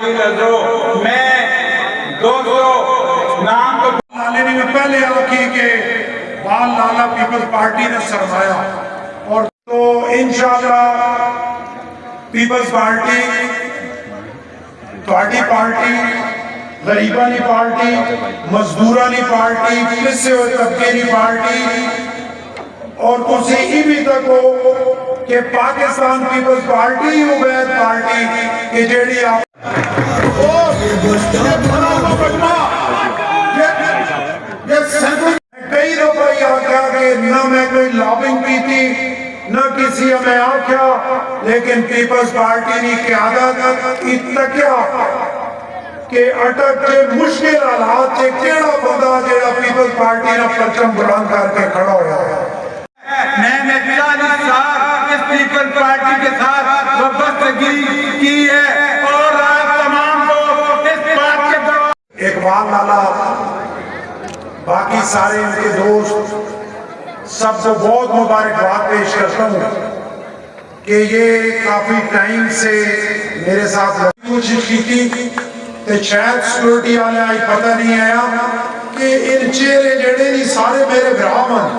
میں دوستو نام کو لالے نے پہلے آکی کہ بال لالا پیپلز پارٹی نے سرمایا اور تو انشاءاللہ پیپلز پارٹی تواڈی پارٹی غریبانی پارٹی مزدورانی پارٹی پسے ہوئے طبقے کی پارٹی اور تسی یہ بھی تک ہو کہ پاکستان پیپلز پارٹی عبید پارٹی کہ جیڑی آپ کئی دفعہ یہ آکھا کہ نہ میں کوئی لابنگ کی تھی نہ کسی ہمیں آکھا لیکن پیپلز پارٹی نے قیادت اتکیا کہ اٹک کے مشکل حالات سے کیڑا بندہ جیڑا پیپلز پارٹی نے پرچم بلند کر کے کھڑا ہویا ہے میں نے 40 سال اس پیپلز پارٹی کے ساتھ وابستگی کی ہے اور آپ تمام کو اس بات کے دور اقبال لالا باقی سارے ان کے دوست سب کو بہت مبارکباد پیش کرتا ہوں کہ یہ کافی ٹائم سے میرے ساتھ کوشش کی تھی کہ شاید سیکورٹی والے آئی پتہ نہیں آیا کہ ان چہرے جڑے نہیں سارے میرے برامن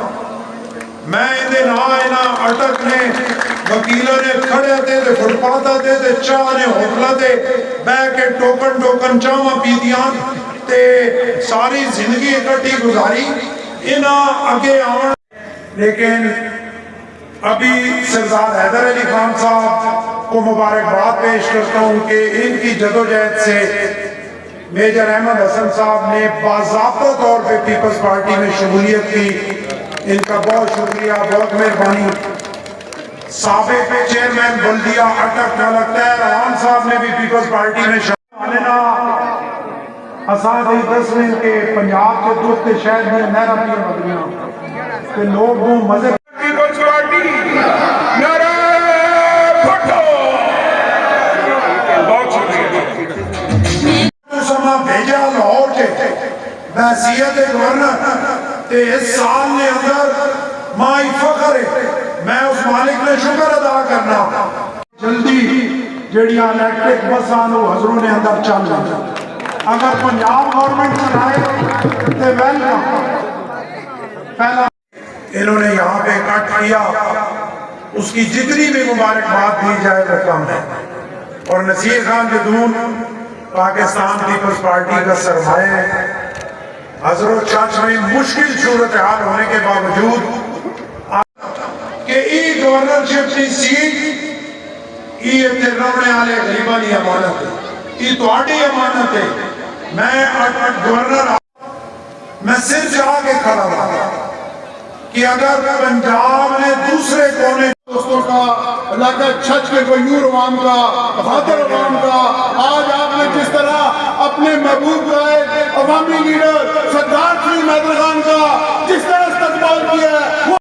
میں اندھے نہ اٹک نے وکیلوں نے کھڑے تھے فٹ پاتا تھے چاہ نے ہوتلا تھے بے کے ٹوکن چاہاں پی دیاں تے ساری زندگی اکٹھی گزاری انہاں اگے آن لیکن ابھی سردار حیدر علی خان صاحب کو مبارکباد پیش کرتا ہوں کہ ان کی جدوجہد سے میجر احمد حسن صاحب نے باضابطہ طور پہ پیپلز پارٹی میں شمولیت کی ان کا بہت شکریہ بہت مہربانی سابق چیئرمین بلدیہ اٹک کا لگتا ہے روان صاحب نے بھی پیپلز پارٹی میں شامل اساں دی دسویں کے پنجاب کے دوسرے شہر میں نہرہ پیا مدنیاں کہ لوگ وہ مزے پیپلز پارٹی نعرہ بھٹو بہت شکریہ تو سما بھیجا لاہور کے بحثیت گورنر تے اس سال نے اندر مائی فخر ہے میں اس مالک نے شکر ادا کرنا جلدی جڑیاں الیکٹرک بسانو حضروں نے اندر چل جاتا اگر پنجاب گورنمنٹ چلائے تے ویلکم پہلا انہوں نے یہاں پہ کٹ کیا اس کی جتنی بھی مبارکباد دی جائے وہ کم ہے اور نصیر خان جدون پاکستان پیپلز پارٹی کا سرمایہ ہے حضرت چرچ میں مشکل صورتحال ہونے کے باوجود کہ ای گورنرشپ کی سیٹ ای اتنے رونے والے غریباں کی امانت ہے ای تواڈی امانت ہے میں گورنر میں صرف جا کے کھڑا ہوں کہ اگر پنجاب نے دوسرے کونے دوستوں کا علاقہ چھچ کے غیور عوام کا بہادر عوام کا آج آپ نے جس طرح اپنے محبوب رائے عوامی لیڈر سردار سنگھ حیدر خان کا جس طرح استقبال کیا ہے